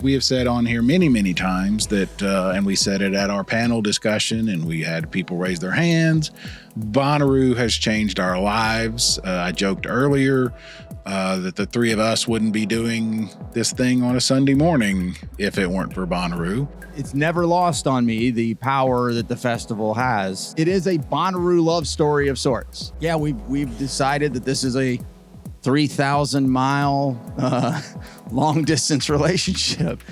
We have said on here many, many times that, and we said it at our panel discussion, and we had people raise their hands, Bonnaroo has changed our lives. I joked earlier that the three of us wouldn't be doing this thing on a Sunday morning if it weren't for Bonnaroo. It's never lost on me the power that the festival has. It is a Bonnaroo love story of sorts. Yeah, we've decided that this is a 3,000 mile long distance relationship.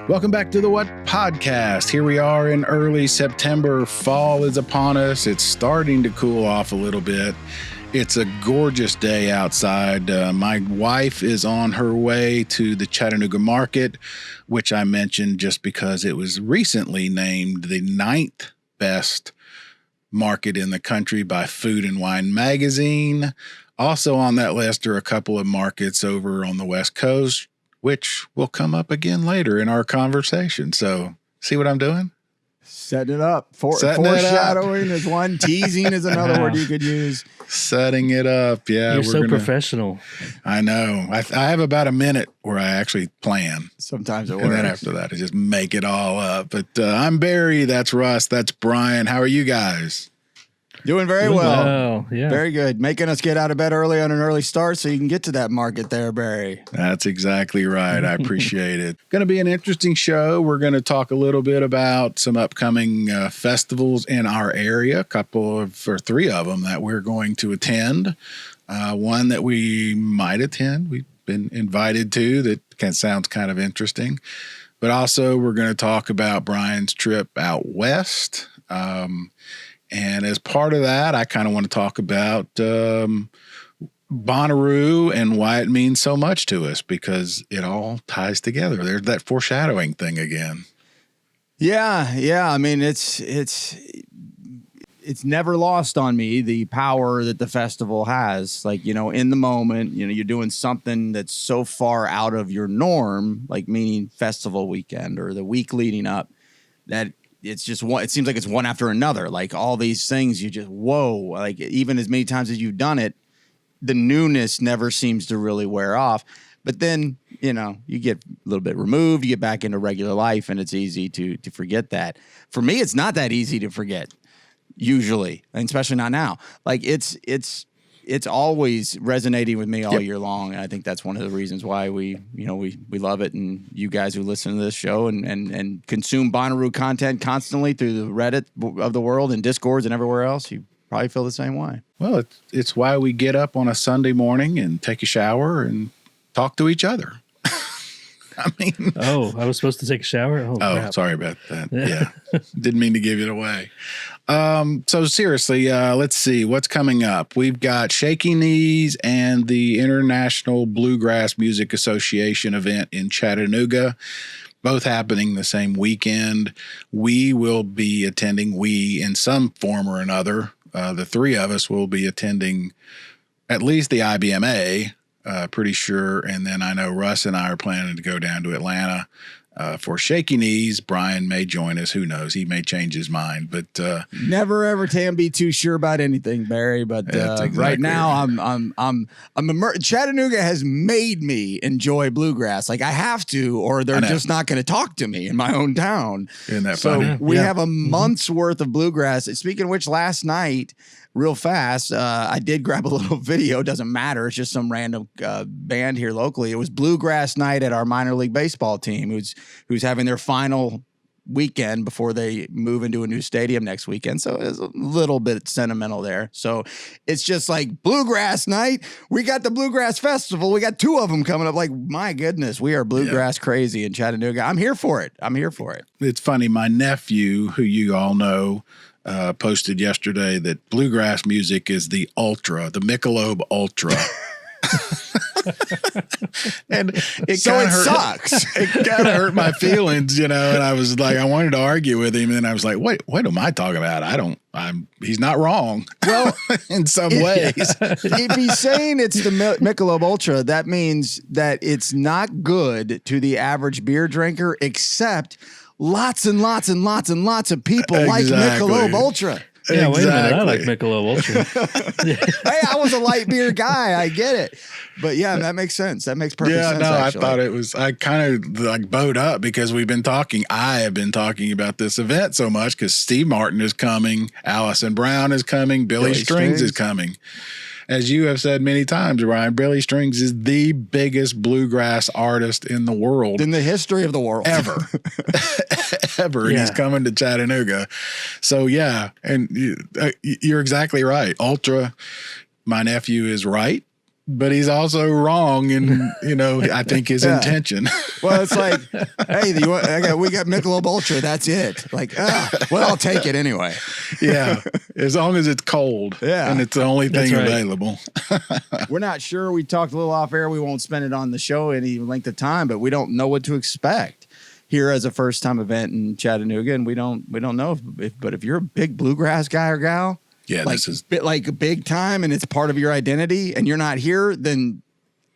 Welcome back to the What Podcast. Here we are in early September. Fall is upon us. It's starting to cool off a little bit. It's a gorgeous day outside. My wife is on her way to the Chattanooga market, which I mentioned just because it was recently named the 9th best market in the country by Food and Wine magazine. Also on that list are a couple of markets over on the West Coast, which will come up again later in our conversation. So see what I'm doing? Setting it up. Foreshadowing is one. Teasing is another word you could use. Setting it up. Yeah. You're so professional. I know. I have about a minute where I actually plan. Sometimes it works. And then after that, I just make it all up. But I'm Barry. That's Russ. That's Bryan. How are you guys? Doing very well. Yeah. Very good. Making us get out of bed early on an early start so you can get to that market there, Barry. That's exactly right. I appreciate it. Going to be an interesting show. We're going to talk a little bit about some upcoming festivals in our area, three of them that we're going to attend. One that we might attend, we've been invited to, that sounds kind of interesting. But also we're going to talk about Bryan's trip out west. And as part of that, I kind of want to talk about Bonnaroo and why it means so much to us, because it all ties together. There's that foreshadowing thing again. Yeah. I mean, it's never lost on me the power that the festival has. Like, in the moment, you're doing something that's so far out of your norm, like meaning festival weekend or the week leading up, that it's just one. It seems like it's one after another. Like all these things, you just whoa. Like even as many times as you've done it, the newness never seems to really wear off. But then you get a little bit removed, you get back into regular life, and it's easy to forget that. For me, it's not that easy to forget usually, and especially not now. Like it's always resonating with me all year long, and I think that's one of the reasons why we love it. And you guys who listen to this show and consume Bonnaroo content constantly through the Reddit of the world and Discords and everywhere else, you probably feel the same way. Well, it's why we get up on a Sunday morning and take a shower and talk to each other. I mean, I was supposed to take a shower. Oh, crap. Sorry about that. Yeah. Didn't mean to give it away. So seriously, let's see what's coming up. We've got Shaky Knees and the International Bluegrass Music Association event in Chattanooga, both happening the same weekend. We will be attending, in some form or another, the three of us will be attending at least the IBMA, pretty sure. And then I know Russ and I are planning to go down to Atlanta for Shaky Knees. Bryan may join us. Who knows? He may change his mind. But never ever can be too sure about anything, Barry. But exactly right now, right. Chattanooga has made me enjoy bluegrass. Like I have to, or they're just not going to talk to me in my own town. Isn't that funny? We have a month's worth of bluegrass. Speaking of which, last night, real fast, I did grab a little video. Doesn't matter. It's just some random band here locally. It was bluegrass night at our minor league baseball team, who's having their final weekend before they move into a new stadium next weekend. So it's a little bit sentimental there. So it's just like bluegrass night. We got the Bluegrass Festival. We got two of them coming up. Like, my goodness, we are bluegrass crazy in Chattanooga. I'm here for it. It's funny. My nephew, who you all know, posted yesterday that bluegrass music is the Michelob Ultra. And it sucks. It kind of hurt my feelings, and I was like, I wanted to argue with him, and I was like, what am I talking about? He's not wrong. Well, in some ways. If he's saying it's the Michelob Ultra, that means that it's not good to the average beer drinker, except lots and lots and lots and lots of people like Michelob Ultra. Yeah, wait a minute. I like Exactly. Michelob Ultra. Hey, I was a light beer guy. I get it. But yeah, that makes sense. That makes perfect Yeah, sense. no, actually. I thought it was, I kind of like bowed up because I have been talking about this event so much because Steve Martin is coming, Allison Brown is coming, Billy Strings is coming. As you have said many times, Ryan, Billy Strings is the biggest bluegrass artist in the world. in the history of the world. Ever. Ever. And he's Yeah. coming to Chattanooga. So, yeah. And you're exactly right. Ultra, my nephew is right, but he's also wrong in, I think his Yeah. intention. Well, it's like, hey, we got Michelob Ultra. That's it. Like, well, I'll take it anyway. Yeah. As long as it's cold. Yeah. And it's the only thing That's right. available. We're not sure. We talked a little off air. We won't spend it on the show any length of time, but we don't know what to expect here as a first time event in Chattanooga, and we don't know. But if you're a big bluegrass guy or gal, Yeah, like this is. like big time, and it's part of your identity, and you're not here, then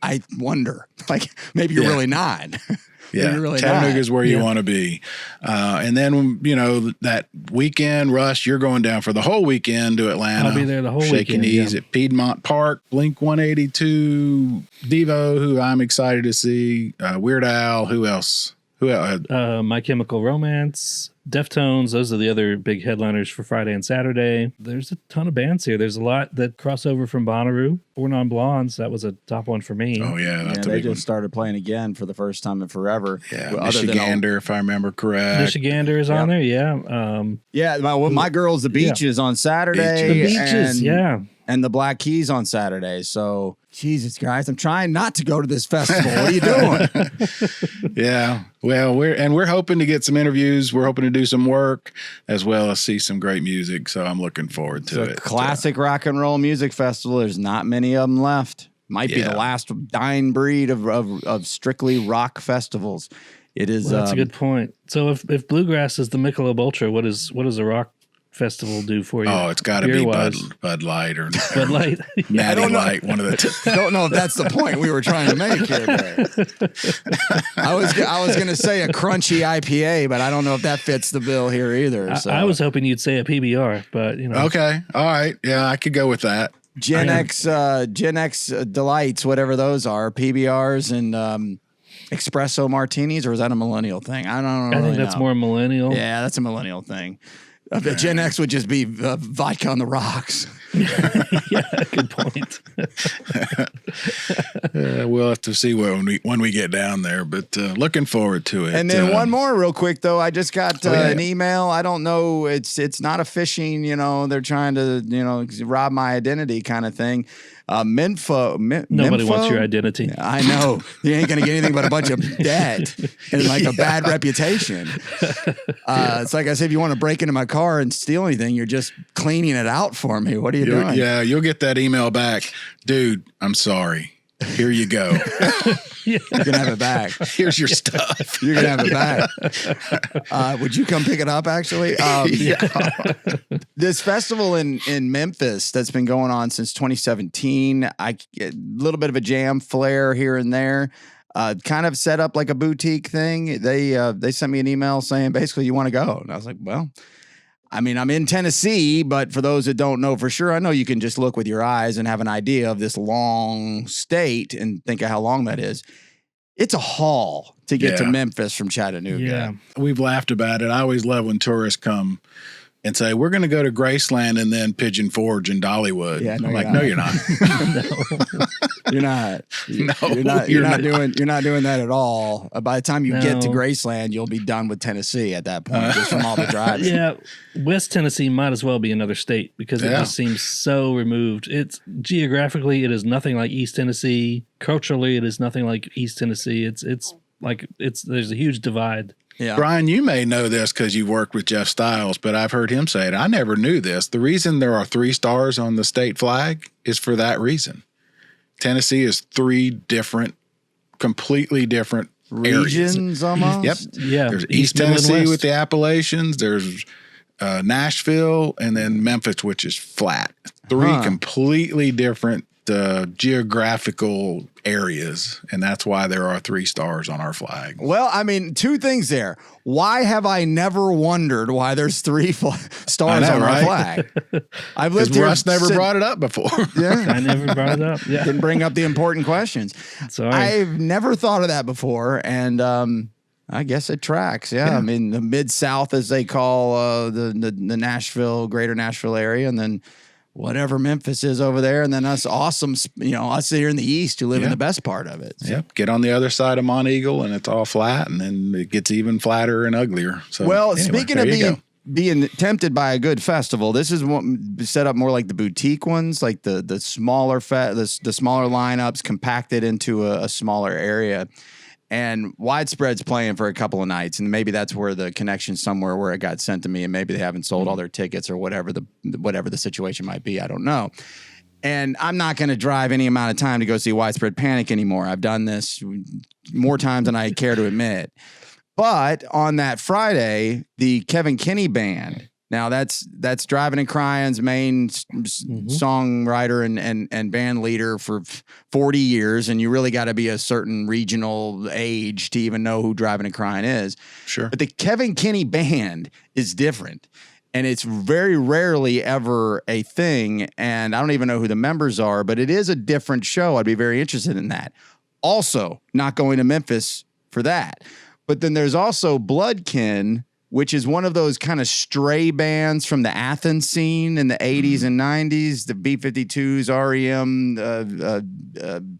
I wonder, like maybe you're Yeah. really not. Yeah, You're really Chattanooga not. is where you Yeah. want to be. And then, that weekend, Russ, you're going down for the whole weekend to Atlanta. I'll be there the whole Shaky weekend, Knees yeah. at Piedmont Park, Blink 182, Devo, who I'm excited to see, Weird Al, who else? My Chemical Romance, Deftones. Those are the other big headliners for Friday and Saturday. There's a ton of bands here. There's a lot that cross over from Bonnaroo. Four Non Blondes. That was a top one for me. Oh, yeah, Yeah, that's a they big just one. started playing again for the first time in forever. Yeah, Well, other than Michigander, if I remember correct. Michigander is on there. Yeah. Yeah, my girls, the Beaches on Saturday. The Beaches. and, Yeah. and the Black Keys on Saturday. So, Jesus, guys, I'm trying not to go to this festival. What are you doing? Yeah. Well, we're hoping to get some interviews. We're hoping to do some work as well as see some great music. So I'm looking forward to It's a it. classic rock and roll music festival. There's not many of them left. Might be Yeah. the last dying breed of strictly rock festivals. It is. Well, that's a good point. So if bluegrass is the Michelob Ultra, what does a rock festival do for you? Oh, it's got to be beer-wise? Bud Light or Bud Light. Natty Light, one of the two. Don't know if that's the point we were trying to make here. But I was going to say a crunchy IPA, but I don't know if that fits the bill here either. So. I was hoping you'd say a PBR, but Okay. All right. Yeah, I could go with that. Gen X Delights, whatever those are, PBRs and espresso martinis, or is that a millennial thing? I don't know. I think that's more millennial. Yeah, that's a millennial thing. The Gen X would just be vodka on the rocks. Yeah, good point. We'll have to see when we get down there, but looking forward to it. And then one more real quick, though. I just got yeah. an email. I don't know. It's not a phishing, they're trying to, rob my identity kind of thing. Nobody wants your identity. I know. You ain't going to get anything but a bunch of debt and like a bad reputation. It's like I said, if you want to break into my car and steal anything, you're just cleaning it out for me. What are you doing? Yeah, you'll get that email back. Dude, I'm sorry. Here you go. You're going to have it back. Here's your stuff. You're going to have it back. Would you come pick it up, actually? This festival in Memphis that's been going on since 2017, a little bit of a jam flair here and there. Kind of set up like a boutique thing. They sent me an email saying, basically, you want to go? And I was like, well, I mean, I'm in Tennessee, but for those that don't know for sure, I know you can just look with your eyes and have an idea of this long state and think of how long that is. It's a haul to get to Memphis from Chattanooga. Yeah. We've laughed about it. I always love when tourists come and say, we're going to go to Graceland and then Pigeon Forge and Dollywood. Yeah, no, I'm you're like, not. no, you're not. You're not. No, You're not doing that at all. By the time you get to No. Graceland, you'll be done with Tennessee at that point, just from all the drives. Yeah, West Tennessee might as well be another state because it Yeah. just seems so removed. It's geographically, it is nothing like East Tennessee. Culturally, it is nothing like East Tennessee. There's a huge divide. Yeah. Brian, you may know this because you've worked with Jeff Styles, but I've heard him say it. I never knew this. The reason there are 3 stars on the state flag is for that reason. Tennessee is 3 different, completely different areas. Regions almost. Yep. Yeah, There's East Middle, and Tennessee West. with the Appalachians. There's Nashville, and then Memphis, which is flat. 3 completely different geographical areas, and that's why there are 3 stars on our flag. Well, I mean, 2 things there. Why have I never wondered why there's 3 stars on our flag? I've lived here. Russ never brought it up before. Yeah, I never brought it up. Yeah. Didn't bring up the important questions. Sorry. I've never thought of that before, and I guess it tracks. Yeah. I mean, the Mid-South, as they call the Nashville, greater Nashville area, and then whatever Memphis is over there, and then us awesome, us here in the East who live in the best part of it. So. Yep. Get on the other side of Mont Eagle, and it's all flat, and then it gets even flatter and uglier. So, well, anyway, speaking of being tempted by a good festival, this is set up more like the boutique ones, like the smaller the smaller lineups compacted into a smaller area. And Widespread's playing for a couple of nights, and maybe that's where the connection somewhere where it got sent to me, and maybe they haven't sold all their tickets or whatever the situation might be. I don't know. And I'm not going to drive any amount of time to go see Widespread Panic anymore. I've done this more times than I care to admit. But on that Friday, the Kevin Kinney Band. Now that's Driving and Crying's main songwriter and band leader for 40 years, and you really got to be a certain regional age to even know who Driving and Crying is. Sure. But the Kevin Kinney Band is different, and it's very rarely ever a thing, and I don't even know who the members are, but it is a different show. I'd be very interested in that. Also, not going to Memphis for that. But then there's also Bloodkin, which is one of those kind of stray bands from the Athens scene in the 80s and 90s, the B-52s, REM,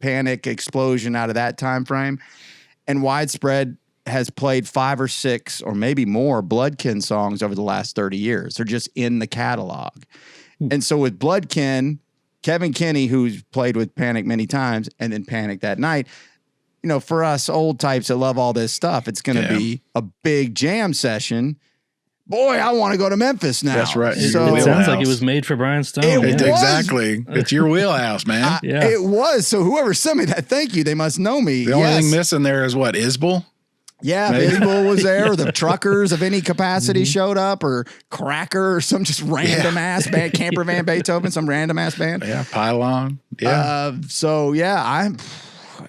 Panic, Explosion out of that time frame. And Widespread has played 5 or 6 or maybe more Bloodkin songs over the last 30 years. They're just in the catalog. And so with Bloodkin, Kevin Kinney, who's played with Panic many times, and then Panic that night, for us old types that love all this stuff, it's going to be a big jam session. Boy, I want to go to Memphis now. That's right. It sounds like it was made for Brian Stone. Exactly. It's your wheelhouse, man. It was. So whoever sent me that, thank you. They must know me. The only thing missing there is what, Isbell? Yeah, Isbell was there, or the Truckers of any capacity showed up, or Cracker, or some just random ass band, Camper Van Beethoven, some random ass band. Yeah, Pylon. Yeah.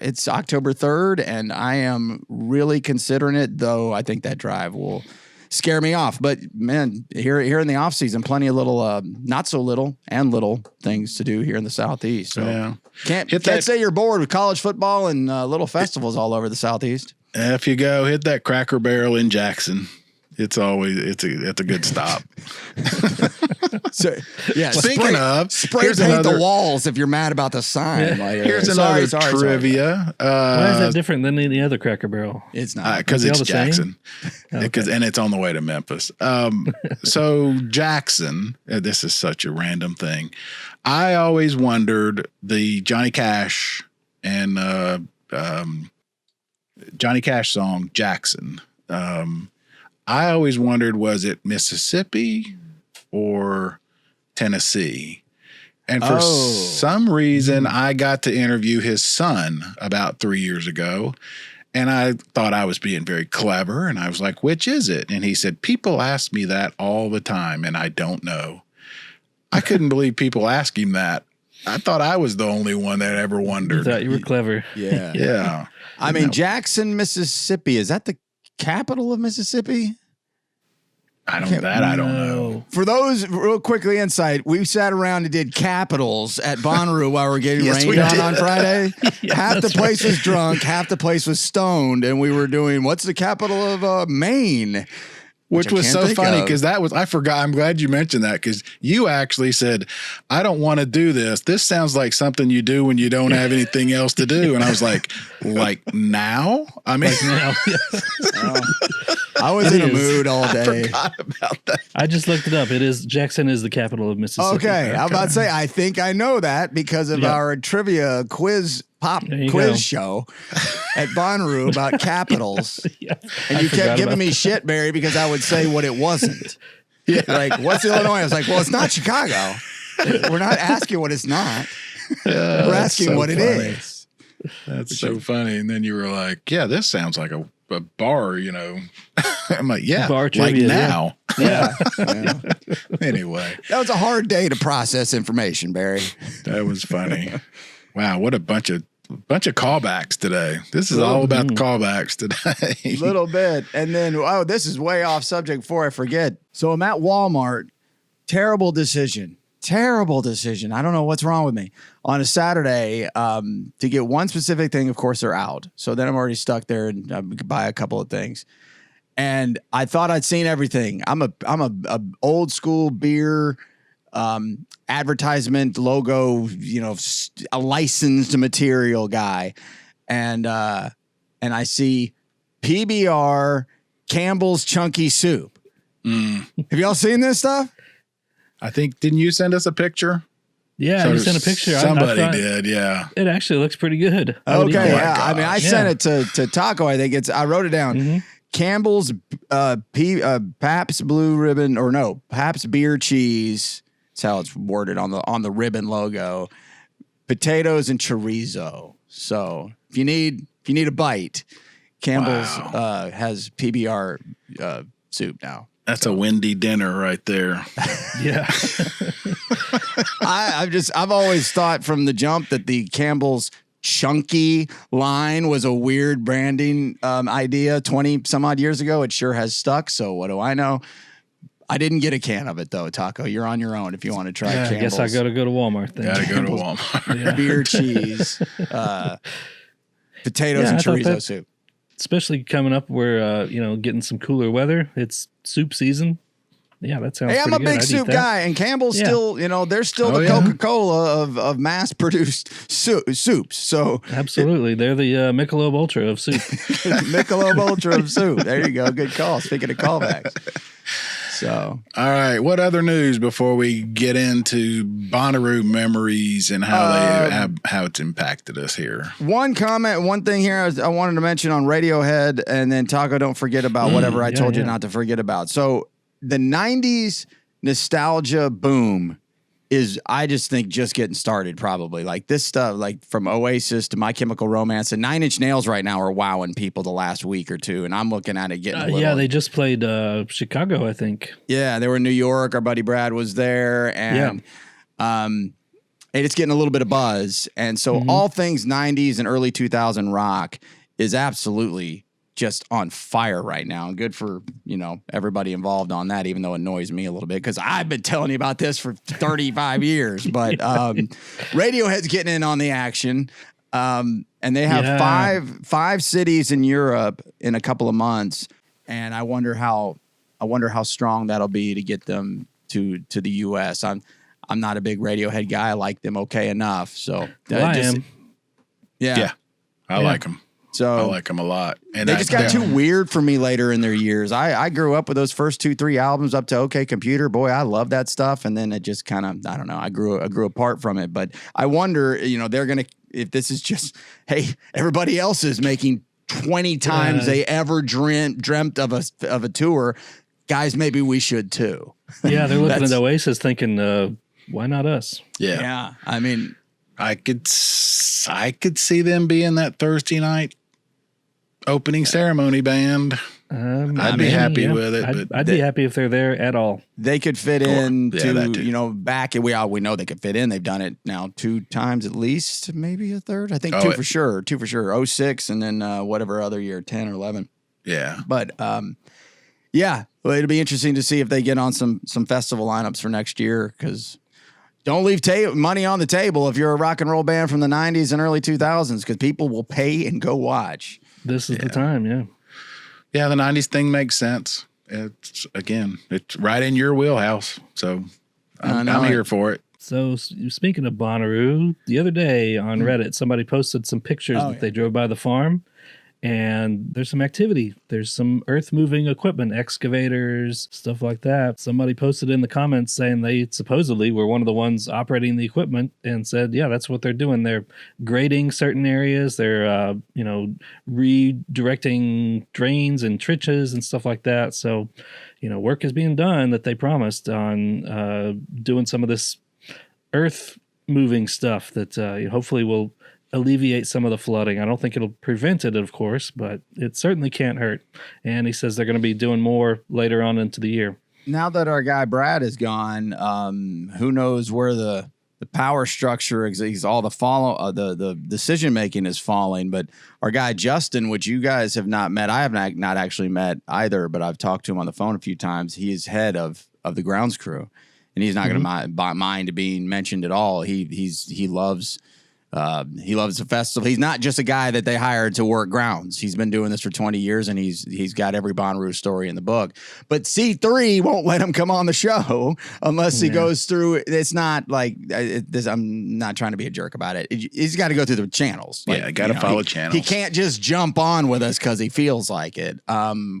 It's October 3rd, and I am really considering it, though I think that drive will scare me off. But, man, here in the off-season, plenty of little, not so little, and little things to do here in the Southeast. So can't say you're bored with college football and little festivals all over the Southeast. If you go, hit that Cracker Barrel in Jackson. It's a good stop. So, Speaking of, spray paint the walls if you're mad about the sign. Yeah. Here's another trivia. Why is that different than any other Cracker Barrel? It's not because it's Jackson. And it's on the way to Memphis. So Jackson, this is such a random thing. I always wondered the Johnny Cash and Johnny Cash song Jackson. I always wondered, was it Mississippi or Tennessee? And for some reason, I got to interview his son about 3 years ago. And I thought I was being very clever. And I was like, which is it? And he said, people ask me that all the time, and I don't know. I couldn't believe people ask him that. I thought I was the only one that ever wondered. You thought you were clever. Yeah. Yeah. I mean, Jackson, Mississippi, is that the capital of Mississippi? I don't know. For those real quickly insight, we sat around and did capitals at Bonnaroo while we were getting rained on Friday. Half the place was drunk, half the place was stoned, and we were doing what's the capital of Maine? Which was so funny because I forgot. I'm glad you mentioned that because you actually said, I don't want to do this. This sounds like something you do when you don't have anything else to do. And I was like now? I mean, now, I was in a mood all day. I forgot about that. I just looked it up. Jackson is the capital of Mississippi. Okay. I'm about to say, I think I know that because of our trivia quiz show at Bonnaroo about capitals. And you kept giving me shit, Barry, because I would say what it wasn't. Like, what's Illinois? I was like, well, it's not Chicago. We're not asking what it's not. We're asking what it is. That's so funny. And then you were like, yeah, this sounds like a bar, I'm like, yeah, Bar like trivia, now. Yeah. Anyway, That was a hard day to process information, Barry. that was funny. Wow, what a bunch of callbacks today. This is all about the callbacks today. Little bit. And then, this is way off subject before I forget. So I'm at Walmart. Terrible decision. I don't know what's wrong with me. On a Saturday, to get one specific thing, of course, they're out. So then I'm already stuck there and I buy a couple of things. And I thought I'd seen everything. I'm a old school beer advertisement logo, a licensed material guy. And I see PBR Campbell's Chunky Soup. Have y'all seen this stuff? I think, didn't you send us a picture? Yeah, you sent a picture. Somebody I did, yeah. It actually looks pretty good. Okay, yeah. gosh. I mean, I sent it to Taco. I think I wrote it down. Mm-hmm. Campbell's Pabst Blue Ribbon, or no, Pabst Beer Cheese. That's how it's worded on the ribbon logo. Potatoes and chorizo. So if you need a bite, Campbell's has PBR soup now. That's a windy dinner right there. Yeah. I've always thought from the jump that the Campbell's Chunky line was a weird branding idea 20 some odd years ago. It sure has stuck. So what do I know? I didn't get a can of it though, Taco. You're on your own if you want to try Campbell's. I guess I got to go to Walmart then. Gotta go to Walmart. Beer cheese, potatoes and chorizo soup. Especially coming up, we're getting some cooler weather. It's soup season. Yeah, that sounds. Hey, I'm a pretty good. big soup guy, and Campbell's still, they're still the Coca-Cola of mass-produced soups. So absolutely, they're the Michelob Ultra of soup. Michelob Ultra of soup. There you go. Good call. Speaking of callbacks. So, all right. What other news before we get into Bonnaroo memories and how how it's impacted us here? One thing here I wanted to mention on Radiohead, and then Taco, don't forget about whatever I told you not to forget about. So the 90s nostalgia boom is, I just think, just getting started probably. Like this stuff, like from Oasis to My Chemical Romance and 9 Inch Nails right now are wowing people the last week or two. And I'm looking at it getting a little. Yeah, they just played Chicago, I think. Yeah, they were in New York. Our buddy Brad was there. And it's getting a little bit of buzz. And so all things 90s and early 2000 rock is absolutely just on fire right now, and good for everybody involved on that, even though it annoys me a little bit because I've been telling you about this for 35 years. But Radiohead's getting in on the action, and they have five cities in Europe in a couple of months, and I wonder how strong that'll be to get them to the U.S. I'm not a big Radiohead guy. I like them okay enough, so I am. Yeah, I like them. So I like them a lot. And they just got too weird for me later in their years. I grew up with those first 2-3 albums up to OK Computer. Boy, I love that stuff. And then it just kind of, I don't know, I grew apart from it. But I wonder, they're going to, if this is just, hey, everybody else is making 20 times they ever dreamt of a tour. Guys, maybe we should too. Yeah, they're looking at Oasis thinking, why not us? Yeah. I mean, I could see them being that Thursday night opening ceremony band. I'd be happy with it. I'd be happy if they're there at all. They could fit in back. We know they could fit in. They've done it now 2 times at least, maybe a third. I think 2 for sure. 2 for sure. 06 and then whatever other year, 10 or 11. Yeah. But well, it'll be interesting to see if they get on some festival lineups for next year, because don't leave money on the table if you're a rock and roll band from the 90s and early 2000s, because people will pay and go watch. This is the time, yeah. Yeah, the 90s thing makes sense. It's right in your wheelhouse. So I'm here for it. So speaking of Bonnaroo, the other day on Reddit, somebody posted some pictures that they drove by the farm. And there's some activity. There's some earth-moving equipment, excavators, stuff like that. Somebody posted in the comments saying they supposedly were one of the ones operating the equipment, and said, yeah, that's what they're doing. They're grading certain areas. They're, redirecting drains and trenches and stuff like that. So, work is being done that they promised on doing some of this earth-moving stuff that hopefully will alleviate some of the flooding. I don't think it'll prevent it, of course, but it certainly can't hurt. And he says they're going to be doing more later on into the year. Now that our guy Brad is gone, who knows where the power structure is? All the decision making is falling. But our guy Justin, which you guys have not met, I have not actually met either, but I've talked to him on the phone a few times. He is head of the grounds crew, and he's not going to mind being mentioned at all. He loves the festival. He's not just a guy that they hired to work grounds. He's been doing this for 20 years, and he's got every Bonnaroo story in the book. But C3 won't let him come on the show unless he goes through. It's not like this. I'm not trying to be a jerk about it. He's got to go through the channels. Got to follow channels. He can't just jump on with us because he feels like it.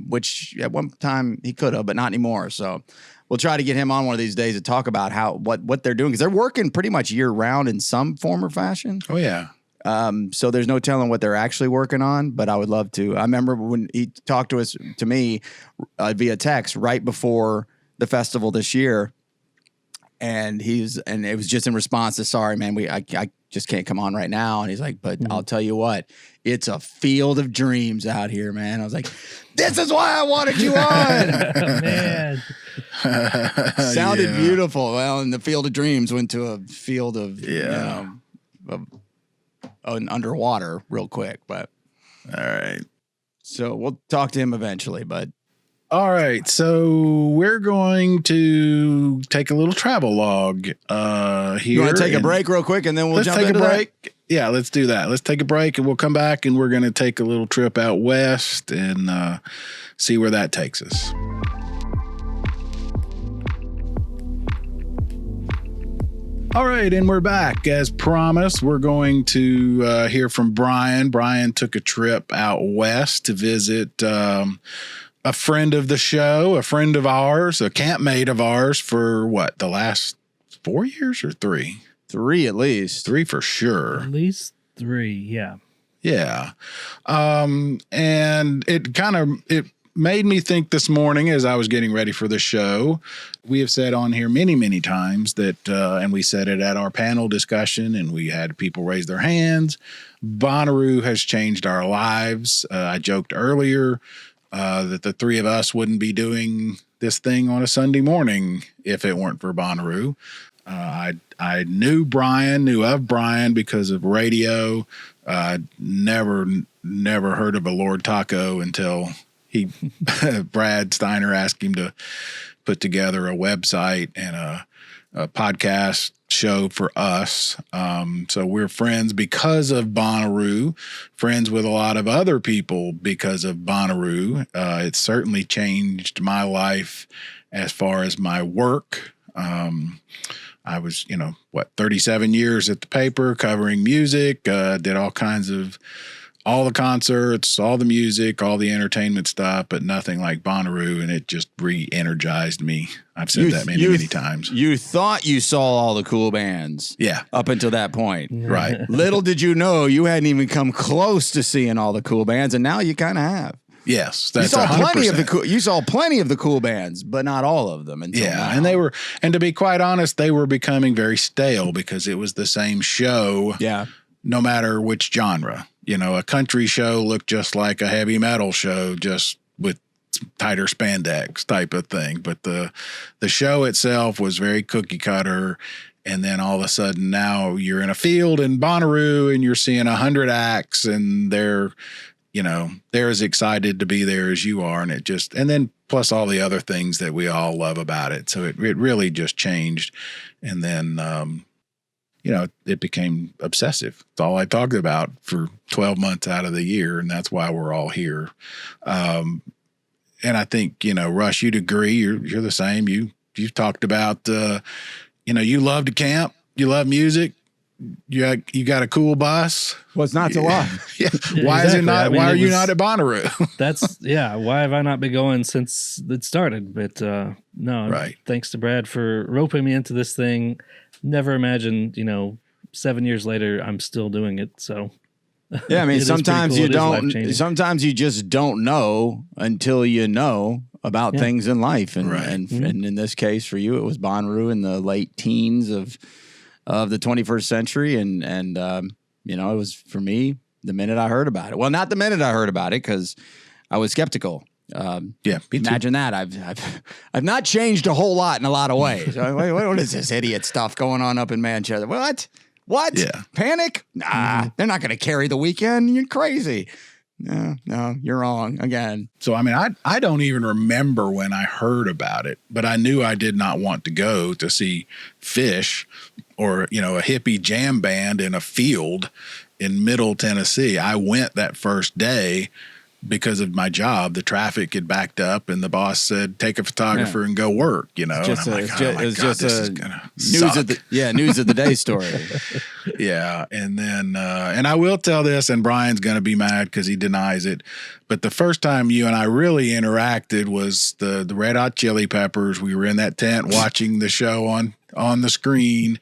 Which at one time he could have, but not anymore. So we'll try to get him on one of these days to talk about what they're doing, because they're working pretty much year round in some form or fashion. Oh yeah. So there's no telling what they're actually working on, but I would love to. I remember when he talked to me via text right before the festival this year, and it was just in response to, sorry man, I just can't come on right now. And he's like, but I'll tell you what, it's a field of dreams out here, man. I was like, this is why I wanted you on. Oh, man. Sounded beautiful. Well, and the field of dreams went to a field of, underwater real quick. But all right. So we'll talk to him eventually, but. All right, so we're going to take a little travel log here. You want to take a break real quick, and then we'll jump into break. That? Yeah, let's do that. Let's take a break, and we'll come back, and we're going to take a little trip out west and see where that takes us. All right, and we're back. As promised, we're going to hear from Bryan. Bryan took a trip out west to visit a friend of the show, a friend of ours, a campmate of ours for the last 4 years or 3? 3 at least. 3 for sure. At least 3, yeah. Yeah. And it made me think this morning as I was getting ready for the show. We have said on here many, many times that, and we said it at our panel discussion, and we had people raise their hands, Bonnaroo has changed our lives. I joked earlier that the 3 of us wouldn't be doing this thing on a Sunday morning if it weren't for Bonnaroo. I knew of Bryan because of radio. Never heard of a Lord Taco until Brad Steiner asked him to put together a website and a podcast show for us. So we're friends because of Bonnaroo, friends with a lot of other people because of Bonnaroo. It certainly changed my life as far as my work. I was, 37 years at the paper covering music, did all the concerts, all the music, all the entertainment stuff, but nothing like Bonnaroo, and it just re-energized me. I've said that many times. You thought you saw all the cool bands. Yeah. Up until that point. Right. Little did you know you hadn't even come close to seeing all the cool bands, and now you kind of have. Yes, that's you saw 100%. plenty of the cool bands, but not all of them. Until now. And to be quite honest, they were becoming very stale because it was the same show. Yeah. No matter which genre. A country show looked just like a heavy metal show, just with tighter spandex type of thing. But the show itself was very cookie cutter. And then all of a sudden now you're in a field in Bonnaroo and you're seeing 100 acts, and they're as excited to be there as you are. And then plus all the other things that we all love about it. So it really just changed. And then, it became obsessive. It's all I talked about for 12 months out of the year. And that's why we're all here. And I think, Rush, you'd agree. You're the same. You've talked about, you love to camp. You love music. You got a cool bus. What's not to love? Yeah. Why is it not? Why are you not at Bonnaroo? Why have I not been going since it started? But no, right. Thanks to Brad for roping me into this thing. Never imagined, 7 years later, I'm still doing it. So yeah, I mean, sometimes you don't. Sometimes you just don't know until you know about things in life, and and in this case for you, it was Bonnaroo in the late teens of the 21st century, and You know, it was for me the minute I heard about it. Well, not the minute I heard about it because I was skeptical. Yeah, me too. Imagine that. I've not changed a whole lot in a lot of ways. What is this idiot stuff going on up in Manchester? What? Yeah. Panic? Nah, they're not going to carry the weekend. You're crazy. No, you're wrong again. So, I mean, I don't even remember when I heard about it, but I knew I did not want to go to see Fish or, you know, a hippie jam band in a field in Middle Tennessee. I went that first day because of my job. The traffic had backed up and the boss said, take a photographer and go work, you know. Just and I'm like, oh my God, this is gonna suck. News of the day story. Yeah. And then, and I will tell this, and Brian's going to be mad because he denies it. But the first time you and I really interacted was the Red Hot Chili Peppers. We were in that tent watching the show on the screen.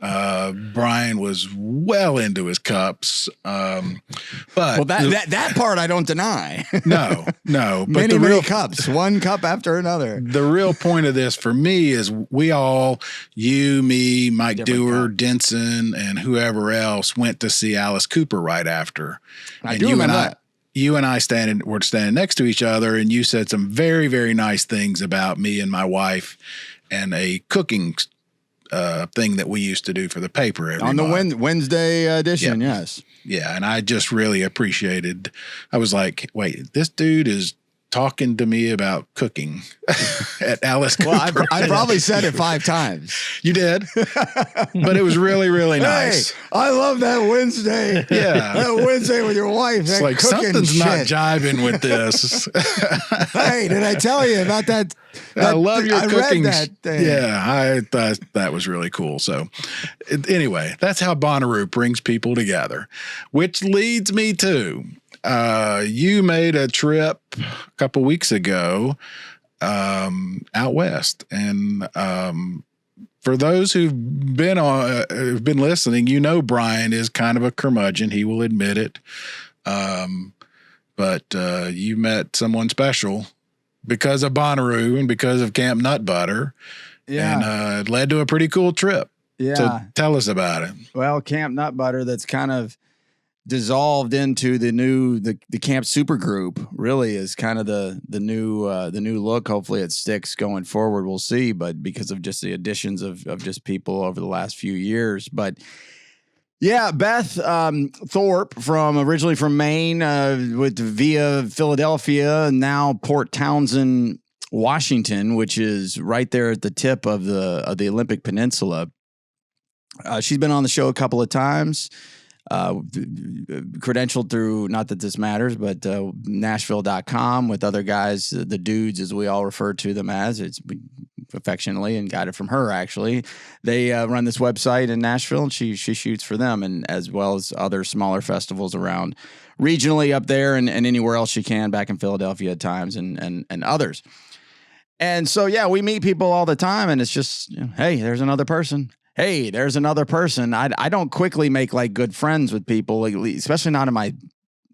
Bryan was well into his cups. But that part I don't deny. No. But many cups, one cup after another. The real point of this for me is we all, you, me, Mike Dewar, Denson, and whoever else went to see Alice Cooper right after. I do remember that. You and I were standing next to each other, and you said some very, very nice things about me and my wife and a cooking thing that we used to do for the paper every on the month. Wednesday edition. Yep. Yes. Yeah. And I just really appreciated, I was like, wait, this dude is talking to me about cooking at Alice Cooper. Well, I probably said it 5 times. You did, but it was really, really nice. Hey, I love that Wednesday. Yeah. That Wednesday with your wife. It's like something's shit. not jiving with this. Hey, did I tell you about that? I love your cooking. Read that thing. Yeah, I thought that was really cool. So anyway, that's how Bonnaroo brings people together, which leads me to you made a trip a couple weeks ago out west. And for those who've been listening, you know Bryan is kind of a curmudgeon. He will admit it. But you met someone special because of Bonnaroo and because of Camp Nut Butter. Yeah. And it led to a pretty cool trip. Yeah. So tell us about it. Well, Camp Nut Butter, that's kind of dissolved into the Camp Super Group, really is kind of the new look. Hopefully it sticks going forward. We'll see. But because of just the additions of just people over the last few years. But yeah, Beth Thorpe originally from Maine, via Philadelphia, and now Port Townsend, Washington, which is right there at the tip of the Olympic Peninsula. She's been on the show a couple of times, credentialed through, not that this matters, but Nashville.com with other guys, the dudes, as we all refer to them as. It's affectionately, and got it from her, actually. They run this website in Nashville, and she shoots for them, and as well as other smaller festivals around regionally up there and anywhere else she can, back in Philadelphia at times, and others. And so, yeah, we meet people all the time, and it's just, hey, there's another person. Hey, there's another person. I don't quickly make like good friends with people, like, especially not in my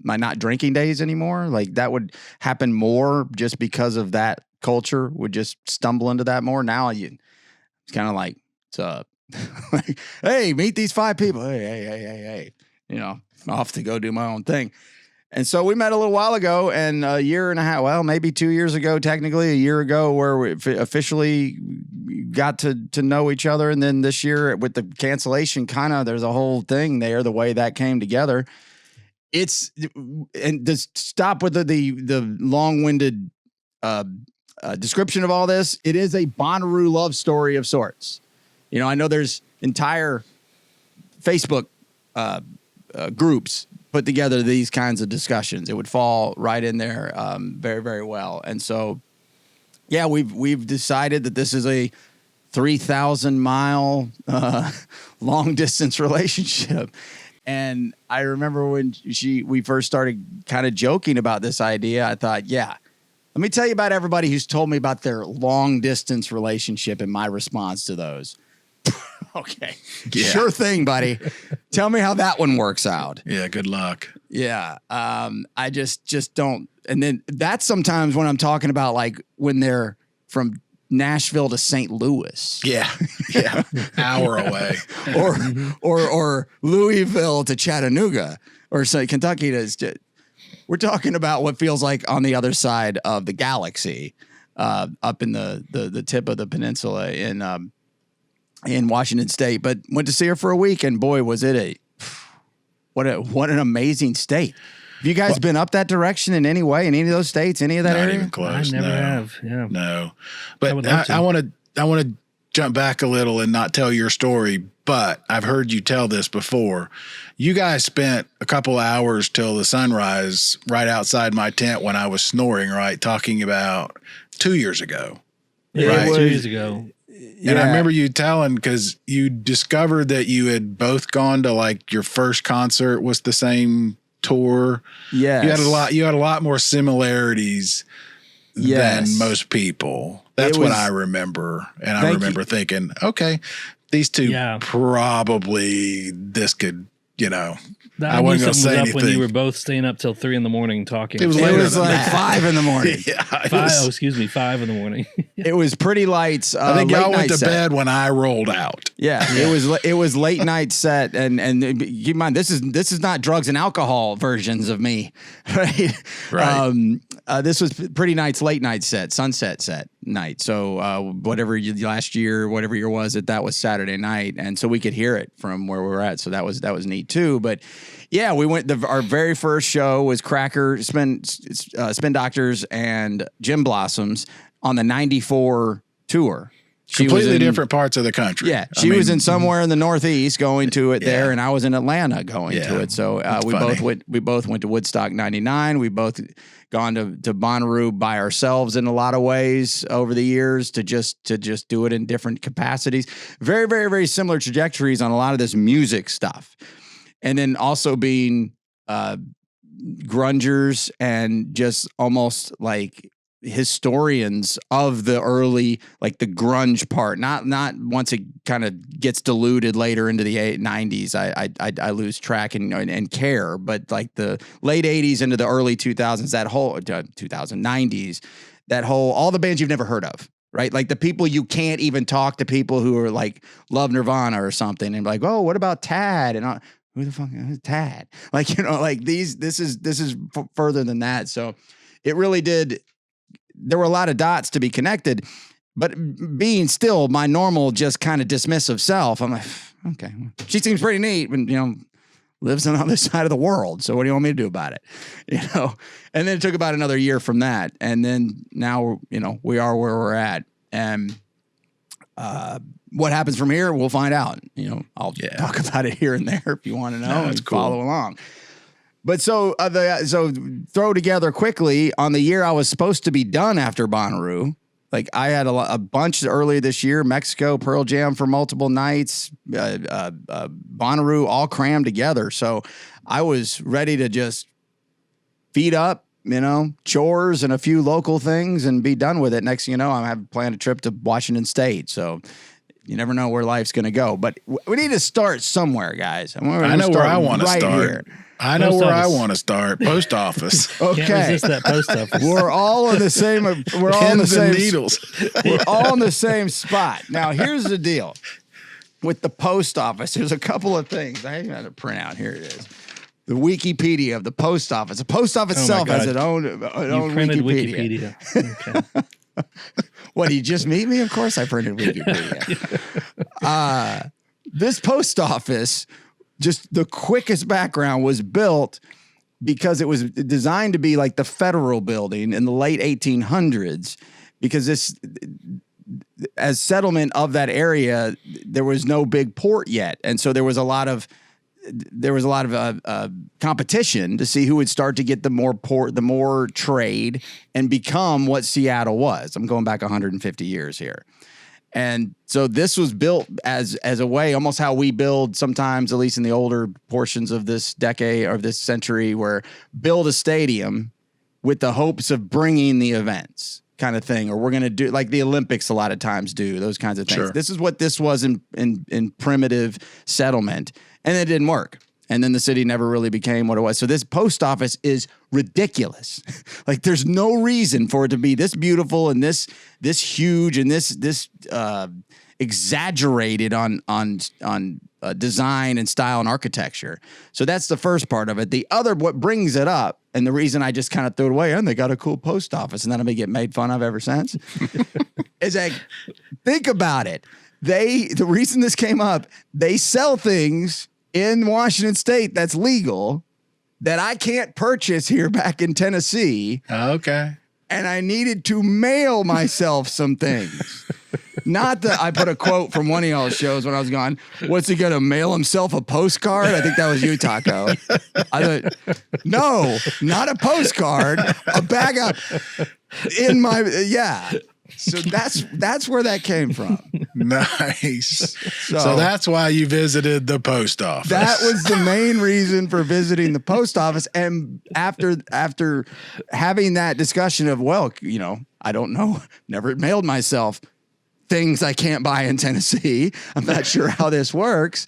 not drinking days anymore. Like that would happen more just because of that culture, would just stumble into that more. Now it's kind of like, what's up? Like, hey, meet these 5 people. Hey, off to go do my own thing. And so we met a little while ago, and a year and a half, well, maybe 2 years ago, technically a year ago, where we officially got to know each other. And then this year with the cancellation, kind of, there's a whole thing there, the way that came together. And to stop with the long-winded description of all this, it is a Bonnaroo love story of sorts. I know there's entire Facebook groups put together these kinds of discussions. It would fall right in there very, very well. And so, yeah, we've decided that this is a 3,000-mile long distance relationship. And I remember when we first started kind of joking about this idea, I thought, yeah, let me tell you about everybody who's told me about their long distance relationship and my response to those. Okay. Yeah. Sure thing, buddy. Tell me how that one works out. Yeah, good luck. Yeah. I just don't. And then that's sometimes when I'm talking about, like, when they're from Nashville to St. Louis. Yeah. Hour away. or Louisville to Chattanooga, or say Kentucky to. We're talking about what feels like on the other side of the galaxy, up in the tip of the peninsula in Washington State. But went to see her for a week, and boy, was it what an amazing state. Have you guys been up that direction in any way, in any of those states, any of that Not area? even close. I never have. Yeah. No. But I want to jump back a little and not tell your story, but I've heard you tell this before. You guys spent a couple hours till the sunrise right outside my tent when I was snoring, right? Talking about 2 years ago. Yeah, Right. 2 years ago. And I remember you telling, because you discovered that you had both gone to like your first concert was the same tour. Yes. You had a lot more similarities than most people. That's what I remember. And I remember thinking, okay, these two probably this could, I wasn't going to say anything. When you were both staying up till 3 a.m. talking. It was like 5 a.m. Yeah, 5 a.m. It was Pretty Lights. I think y'all went to set. bed when I rolled out. Yeah, it was late night set, and keep in mind this is not drugs and alcohol versions of me, right? Right. This was Pretty Night's late night set, sunset set night. So whatever last year, whatever year was it, that was Saturday night, and so we could hear it from where we were at. So that was neat too. But yeah, we went. Our very first show was Cracker, Spin Doctors, and Gin Blossoms on the '94 tour. Completely different parts of the country. Yeah, she was in somewhere in the Northeast going to it there, and I was in Atlanta going to it. So we both went to Woodstock '99. We both gone to Bonnaroo by ourselves in a lot of ways over the years to just do it in different capacities. Very, very, very similar trajectories on a lot of this music stuff, and then also being grungers and just almost like historians of the early, like the grunge part, not once it kind of gets diluted later into the 90s. I lose track and care, but like the late 80s into the early 2000s, that whole 2090s, that whole, all the bands you've never heard of, right? Like the people you can't even talk to, people who are like love Nirvana or something and like, oh, what about Tad? And who the fuck is Tad? Like, like this is further than that. So it really did. There were a lot of dots to be connected, but being still my normal, just kind of dismissive self, I'm like, okay, she seems pretty neat, and lives on the other side of the world. So what do you want me to do about it? And then it took about another year from that, and then now we are where we're at, and what happens from here, we'll find out. I'll talk about it here and there if you want to know and follow along. But so throw together quickly on the year I was supposed to be done after Bonnaroo. Like I had a bunch earlier this year, Mexico, Pearl Jam for multiple nights, Bonnaroo all crammed together. So I was ready to just feed up, chores and a few local things and be done with it. Next thing you know, I have planned a trip to Washington State. So you never know where life's going to go. But we need to start somewhere, guys. I know where I want to start. Here. I know where I want to start. Post office. Okay. Can't resist that post office. We're all in the same. We're all in the same needles. We're all in the same spot. Now, here's the deal with the post office. There's a couple of things. I had a printout. Here it is. The Wikipedia of the post office. The post office itself has its own Wikipedia. Okay. What, you just meet me? Of course I printed Wikipedia. This post office, just the quickest background, was built because it was designed to be like the federal building in the late 1800s, because as settlement of that area, there was no big port yet. And so there was a lot of competition to see who would start to get the more trade and become what Seattle was. I'm going back 150 years here. And so this was built as a way, almost how we build sometimes, at least in the older portions of this decade or this century, where build a stadium with the hopes of bringing the events kind of thing, or we're going to do like the Olympics a lot of times do, those kinds of things. Sure. This is what this was in primitive settlement, and it didn't work. And then the city never really became what it was. So this post office is ridiculous. Like there's no reason for it to be this beautiful and this huge and this exaggerated on design and style and architecture. So that's the first part of it. The other, what brings it up, and the reason I just kind of threw it away, and they got a cool post office, and then I've been getting made fun of ever since, is like, think about it. The reason this came up, they sell things in Washington State that's legal that I can't purchase here back in Tennessee. Okay. And I needed to mail myself some things. Not that I put a quote from one of y'all's shows when I was gone. What's he gonna mail himself a postcard? I think that was you, Taco. I thought, no, not a postcard. A bag of So that's where that came from. Nice. So that's why you visited the post office. That was the main reason for visiting the post office. And after having that discussion of, well, I don't know, never mailed myself things I can't buy in Tennessee. I'm not sure how this works.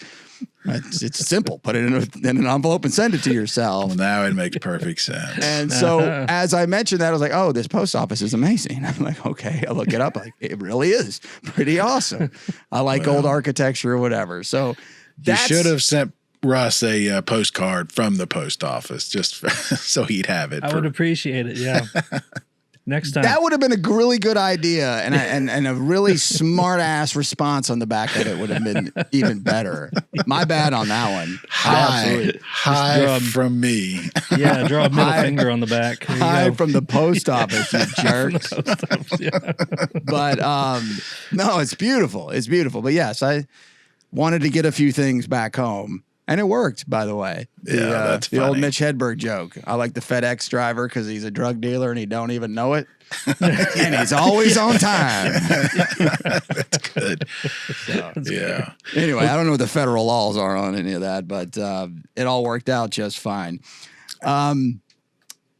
It's simple. Put it in an envelope and send it to yourself. Well, now it makes perfect sense. And so as I mentioned that, I was like, oh, this post office is amazing. I'm like, okay, I look it up. Like, it really is pretty awesome. I like old architecture or whatever. So you should have sent Russ a postcard from the post office just so he'd have it. I would appreciate it. Yeah. Next time. That would have been a really good idea, and a really smart ass response on the back of it would have been even better. My bad on that one. Hi from me. Yeah, draw a middle finger on the back. Hi from the post office, you jerks. But no, it's beautiful. It's beautiful. But yes, I wanted to get a few things back home. And it worked, by the way. That's the funny. old Mitch Hedberg joke. I like the FedEx driver because he's a drug dealer and he don't even know it. And he's always on time. That's good. Yeah. Anyway, I don't know what the federal laws are on any of that, but it all worked out just fine. The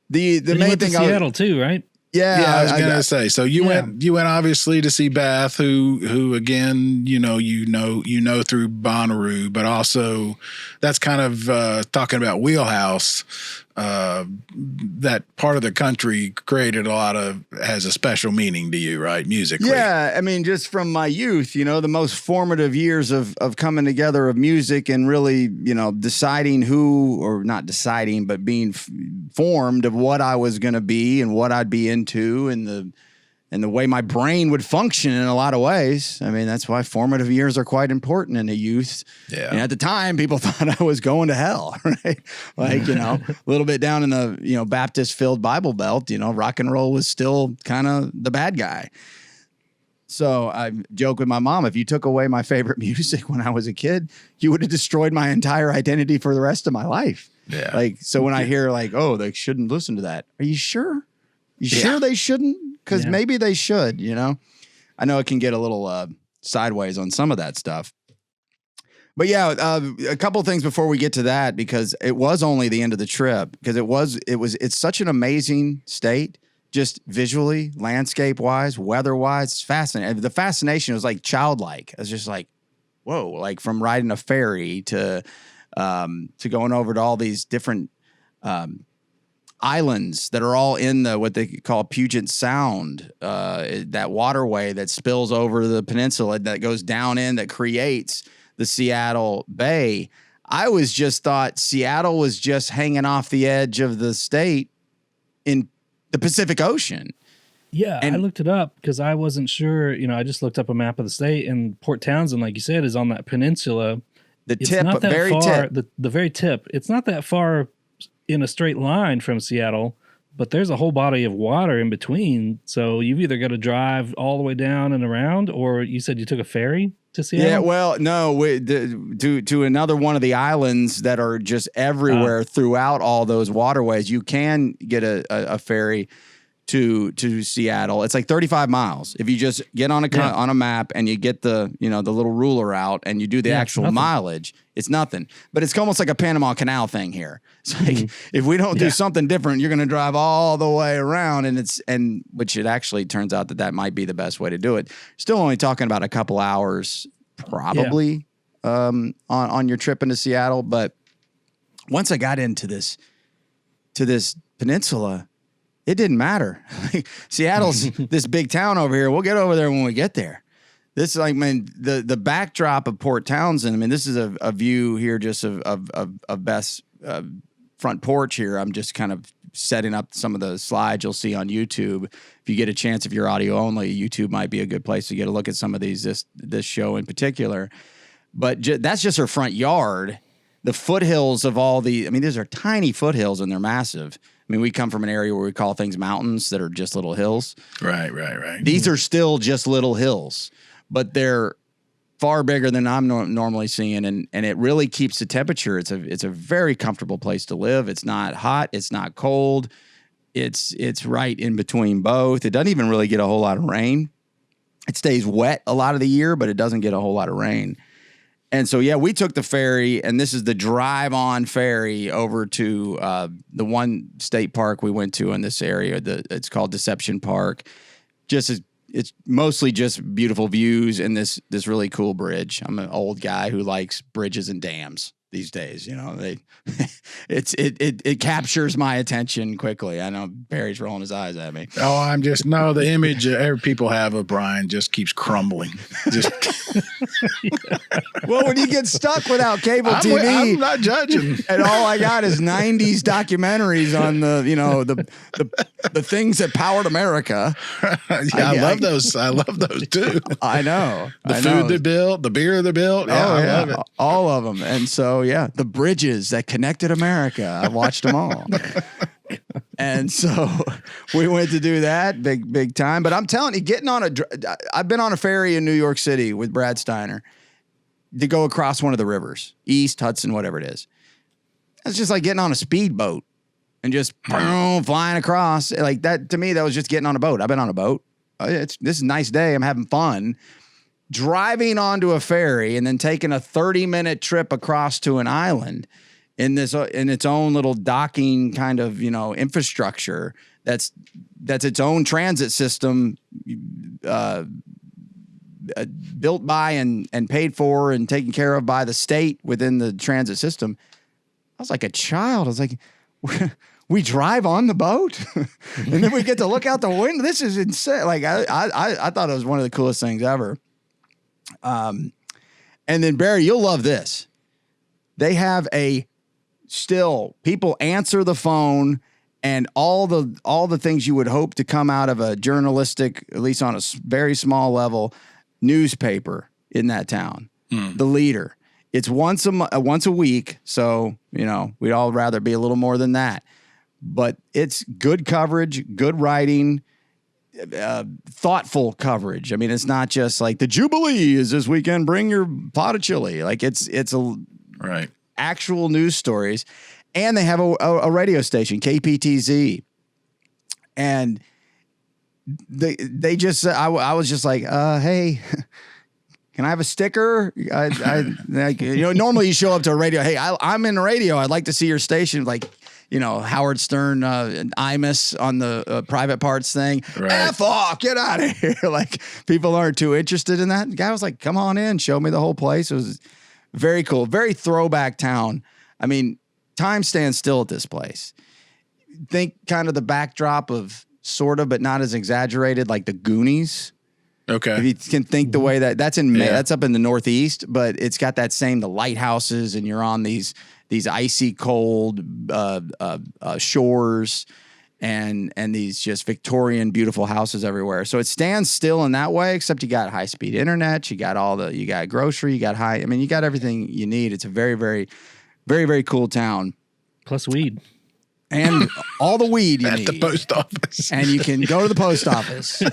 main thing, Seattle too, right? Yeah, I was gonna say. So you went obviously to see Beth, who again, you know through Bonnaroo, but also that's kind of talking about wheelhouse. That part of the country has a special meaning to you, right? Musically. Yeah, I mean, just from my youth, the most formative years of coming together of music and really, deciding not deciding, but being formed of what I was going to be and what I'd be into and the way my brain would function in a lot of ways. I mean, that's why formative years are quite important in a youth. Yeah. And at the time, people thought I was going to hell, right? Like, a little bit down in the, Baptist-filled Bible Belt, rock and roll was still kind of the bad guy. So I joke with my mom, if you took away my favorite music when I was a kid, you would have destroyed my entire identity for the rest of my life. Yeah. Like, so when I hear like, oh, they shouldn't listen to that. Are you sure? You sure they shouldn't? Because maybe they should, I know it can get a little sideways on some of that stuff. But yeah, a couple of things before we get to that, because it was only the end of the trip, because it's such an amazing state, just visually, landscape wise, weather wise. It's fascinating. The fascination was like childlike. It's just like, whoa, like from riding a ferry to going over to all these different islands that are all in what they call Puget Sound, that waterway that spills over the peninsula that goes down that creates the Seattle Bay. I thought Seattle was just hanging off the edge of the state in the Pacific Ocean. Yeah, I looked it up because I wasn't sure. I just looked up a map of the state, and Port Townsend, like you said, is on that peninsula. The very tip. It's not that far in a straight line from Seattle, but there's a whole body of water in between. So you've either got to drive all the way down and around, or you said you took a ferry to Seattle? Yeah, well, no, to another one of the islands that are just everywhere throughout all those waterways. You can get a ferry to Seattle. It's like 35 miles. If you just get on a map and you get the little ruler out and you do the actual mileage, it's nothing. But it's almost like a Panama Canal thing here. It's like if we don't do something different, you're going to drive all the way around, and which it actually turns out that might be the best way to do it. Still only talking about a couple hours probably on your trip into Seattle, but once I got into this peninsula, it didn't matter. Seattle's this big town over here. We'll get over there when we get there. This is like, man, the backdrop of Port Townsend. I mean, this is a view here just of Beth's front porch here. I'm just kind of setting up some of the slides you'll see on YouTube. If you get a chance, if you're audio only, YouTube might be a good place to get a look at some of these, this show in particular. But that's just her front yard. The foothills of these are tiny foothills and they're massive. I mean, we come from an area where we call things mountains that are just little hills. Right. These are still just little hills, but they're far bigger than I'm normally seeing, and it really keeps the temperature. It's a very comfortable place to live. It's not hot. It's not cold. It's right in between both. It doesn't even really get a whole lot of rain. It stays wet a lot of the year, but it doesn't get a whole lot of rain. And so, yeah, we took the ferry, and this is the drive-on ferry over to the one state park we went to in this area. It's called Deception Park. It's mostly just beautiful views and this really cool bridge. I'm an old guy who likes bridges and dams these days. You know, it captures my attention quickly. I know Barry's rolling his eyes at me. Oh, the image people have of Bryan just keeps crumbling. Well, when you get stuck without cable TV, I'm not judging. And all I got is 90s documentaries on the things that powered America. I love those. I love those too. I know. The food they built, the beer they built. Yeah, I love it. All of them. And so, yeah, the bridges that connected America. I watched them all. And so we went to do that big time. But I'm telling you, I've been on a ferry in New York City with Brad Steiner to go across one of the rivers, East, Hudson, whatever it is. It's just like getting on a speedboat and just flying across. Like that, to me, that was just getting on a boat. I've been on a boat. This is a nice day. I'm having fun. Driving onto a ferry and then taking a 30-minute trip across to an island in its own little docking kind of, infrastructure that's its own transit system built by and paid for and taken care of by the state within the transit system. I was like a child. I was like, we drive on the boat and then we get to look out the window. This is insane. Like I thought it was one of the coolest things ever. And then Barry, you'll love this. They have people answer the phone and all the things you would hope to come out of a journalistic, at least on a very small level, newspaper in that town. The Leader. It's once a week. So, we'd all rather be a little more than that, but it's good coverage, good writing, thoughtful coverage. I mean, it's not just like the Jubilee is this weekend. Bring your pot of chili. Like it's actual news stories, and they have a radio station, KPTZ, and they just I was just like, hey, can I have a sticker? Normally you show up to a radio. Hey, I'm in the radio. I'd like to see your station. Like, Howard Stern, Imus on the private parts thing. Right. F off, get out of here. Like, people aren't too interested in that. The guy was like, come on in, show me the whole place. It was very cool, very throwback town. I mean, time stands still at this place. Think kind of the backdrop of sort of, but not as exaggerated, like the Goonies. Okay. If you can think the way that's up in the Northeast, but it's got that the lighthouses, and you're on these icy cold shores and these just Victorian beautiful houses everywhere. So it stands still in that way, except you got high speed internet, you got grocery, you got you got everything you need. It's a very, very, very, very cool town. Plus weed. And all the weed you need. At the post office. And you can go to the post office.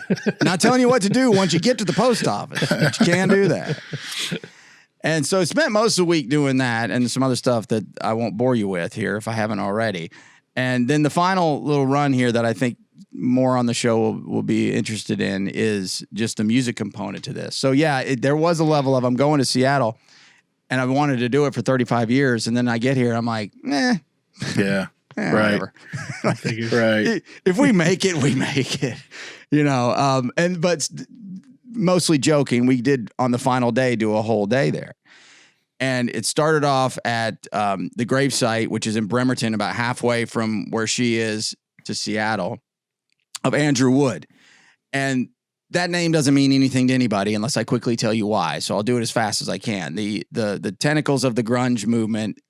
Not telling you what to do once you get to the post office, but you can do that. And so I spent most of the week doing that and some other stuff that I won't bore you with here if I haven't already. And then the final little run here that I think more on the show will be interested in is just the music component to this. So, yeah, there was a level of I'm going to Seattle, and I wanted to do it for 35 years. And then I get here, I'm like, Yeah. Right. Right. If we make it, we make it, but mostly joking. We did on the final day do a whole day there. And it started off at the gravesite, which is in Bremerton, about halfway from where she is to Seattle, of Andrew Wood. And that name doesn't mean anything to anybody unless I quickly tell you why. So I'll do it as fast as I can. The tentacles of the grunge movement,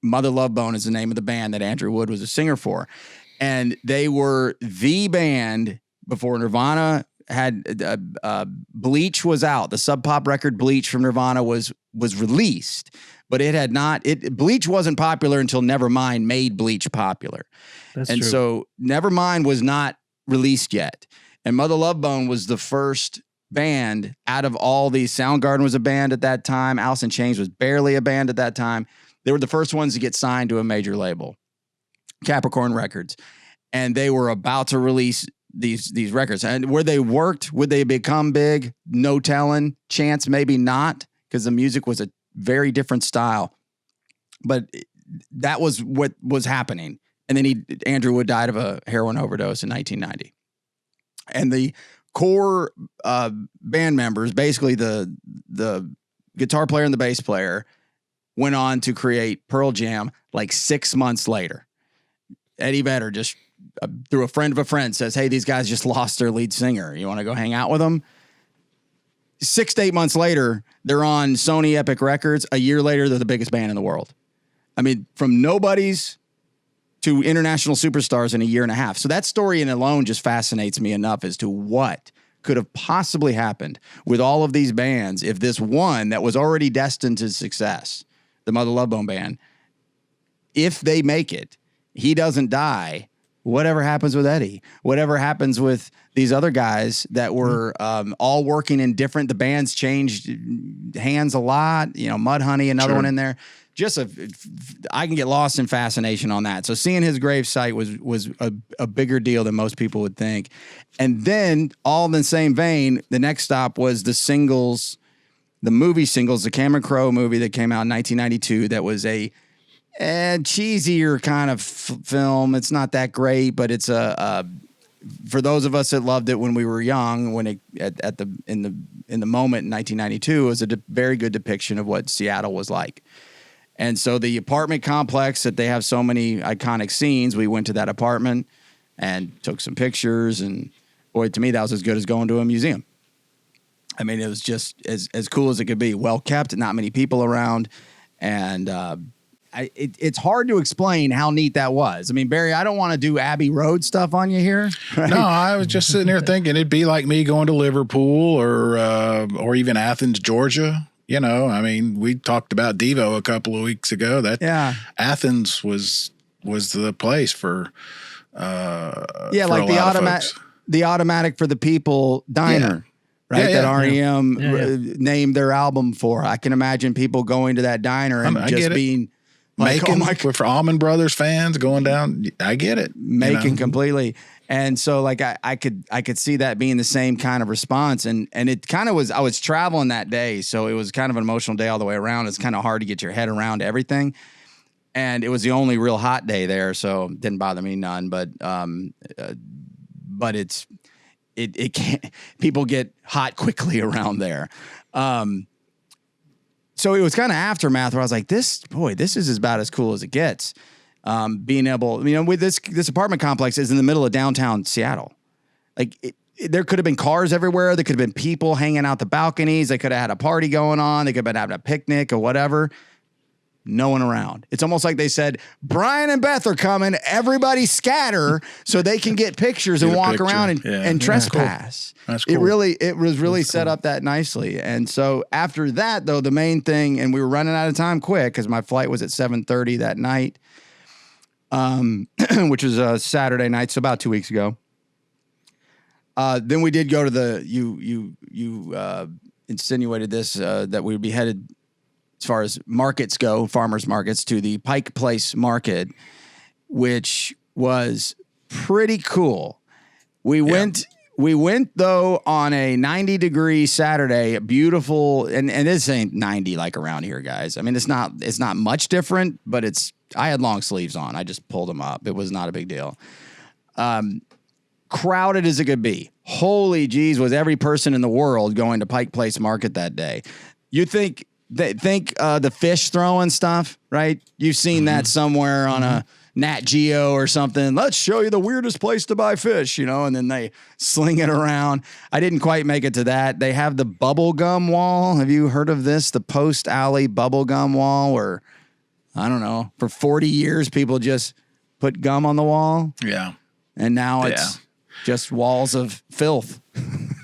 Mother Love Bone is the name of the band that Andrew Wood was a singer for. And they were the band before Nirvana had Bleach was out. The Sub Pop record Bleach from Nirvana was released, but it had not. Bleach wasn't popular until Nevermind made Bleach popular. That's and true. so Nevermind was not released yet. And Mother Love Bone was the first band out of all these. Soundgarden was a band at that time. Alice in Chains was barely a band at that time. They were the first ones to get signed to a major label, Capricorn Records. And they were about to release these records. And where they worked, would they become big? No telling. Chance, maybe not, because the music was a very different style. But that was what was happening. And then Andrew Wood died of a heroin overdose in 1990. And the core band members, basically the guitar player and the bass player, went on to create Pearl Jam like 6 months later. Eddie Vedder just through a friend of a friend says, hey, these guys just lost their lead singer. You want to go hang out with them? 6 to 8 months later, they're on Sony Epic Records. A year later, they're the biggest band in the world. I mean, from nobodies to international superstars in a year and a half. So that story in alone just fascinates me enough as to what could have possibly happened with all of these bands if this one that was already destined to success, the Mother Love Bone band, if they make it, he doesn't die. Whatever happens with Eddie, whatever happens with these other guys that were all working in different, the bands changed hands a lot, you know, Mudhoney, another one in there. I can get lost in fascination on that. So seeing his gravesite was a bigger deal than most people would think. And then all in the same vein, the next stop was the singles, the movie singles, the Cameron Crowe movie that came out in 1992 that was a cheesier kind of film. It's not that great, but it's for those of us that loved it when we were young, when it in the moment in 1992, it was a very good depiction of what Seattle was like. And so the apartment complex that they have so many iconic scenes, we went to that apartment and took some pictures, and boy, to me that was as good as going to a museum. I mean, it was just as cool as it could be. Well kept, not many people around, and it's hard to explain how neat that was. I mean, Barry, I don't want to do Abbey Road stuff on you here. Right? No, I was just sitting there thinking it'd be like me going to Liverpool or even Athens, Georgia. You know, I mean, we talked about Devo a couple of weeks ago. Athens was the place for like the automatic for the people diner. Right, that REM named their album for. I can imagine people going to that diner and just being like, for Allman Brothers fans going down. I get it, completely. And so, like, I could see that being the same kind of response, and it kind of was. I was traveling that day, so it was kind of an emotional day all the way around. It's kind of hard to get your head around everything, and it was the only real hot day there, so it didn't bother me none. But it can't. People get hot quickly around there. So it was kind of aftermath where I was like, this is about as cool as it gets. Being able, with this apartment complex is in the middle of downtown Seattle. Like there could have been cars everywhere. There could have been people hanging out the balconies. They could have had a party going on. They could have been having a picnic or whatever. No one around. It's almost like they said, Bryan and Beth are coming. Everybody scatter so they can get pictures and walk around and trespass. That's cool. It was really set up that nicely. And so after that, though, the main thing, and we were running out of time quick because my flight was at 7:30 that night, which was a Saturday night, so about 2 weeks ago. Then we did go to you insinuated this, that we would be headed, as far as markets go, farmers markets, to the Pike Place Market, which was pretty cool. We went though on a 90-degree Saturday, beautiful, and this ain't 90 like around here, guys. I mean, it's not much different, but I had long sleeves on. I just pulled them up. It was not a big deal. Crowded as it could be. Holy geez, was every person in the world going to Pike Place Market that day. You think think the fish throwing stuff, right? You've seen that somewhere on a Nat Geo or something. Let's show you the weirdest place to buy fish, and then they sling it around. I didn't quite make it to that. They have the bubble gum wall. Have you heard of this? The Post Alley bubble gum wall, where, I don't know, for 40 years, people just put gum on the wall. Yeah. And now it's just walls of filth.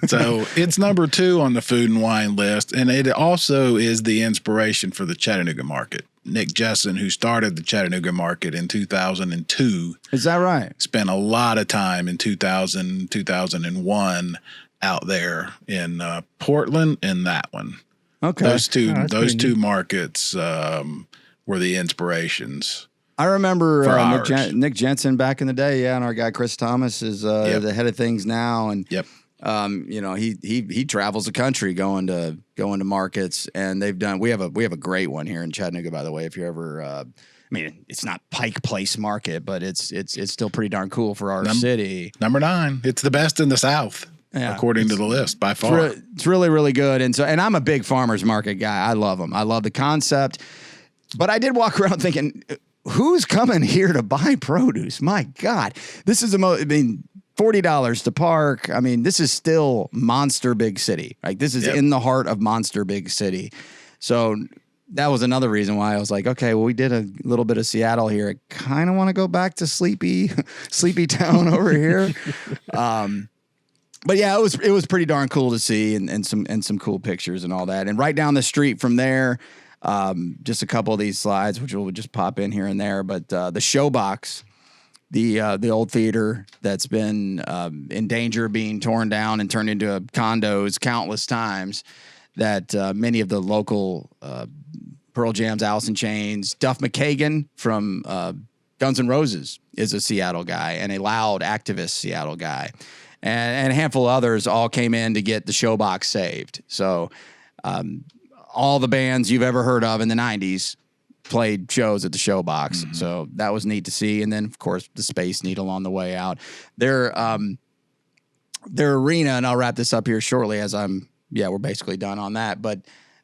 So it's number 2 on the food and wine list. And it also is the inspiration for the Chattanooga market. Nick Jessen, who started the Chattanooga market in 2002. Is that right? Spent a lot of time in 2000, 2001 out there in Portland and that one. Okay. Those two markets were the inspirations. I remember Nick Jensen back in the day, and our guy Chris Thomas is the head of things now, and he travels the country going to markets, and they've done. We have a great one here in Chattanooga, by the way. If you're ever, it's not Pike Place Market, but it's still pretty darn cool for our city. Number 9, it's the best in the South, according to the list by far. It's really, really good, and I'm a big farmers market guy. I love them. I love the concept, but I did walk around thinking, who's coming here to buy produce? My God, this is $40 to park. This is still monster big city. Like, this is in the heart of monster big city. So that was another reason why I was like, okay, well, we did a little bit of Seattle here. I kind of want to go back to sleepy town over here. But yeah, it was pretty darn cool to see, and some cool pictures and all that. And right down the street from there, just a couple of these slides, which will just pop in here and there. But the Showbox, the old theater that's been in danger of being torn down and turned into condos countless times, that many of the local Pearl Jam's, Alice in Chains, Duff McKagan from Guns N' Roses is a Seattle guy, and a loud activist Seattle guy. And a handful of others all came in to get the Showbox saved. So all the bands you've ever heard of in the 90s played shows at the Showbox. Mm-hmm. So that was neat to see. And then, of course, the Space Needle on the way out. Their arena, and I'll wrap this up here shortly as we're basically done on that. But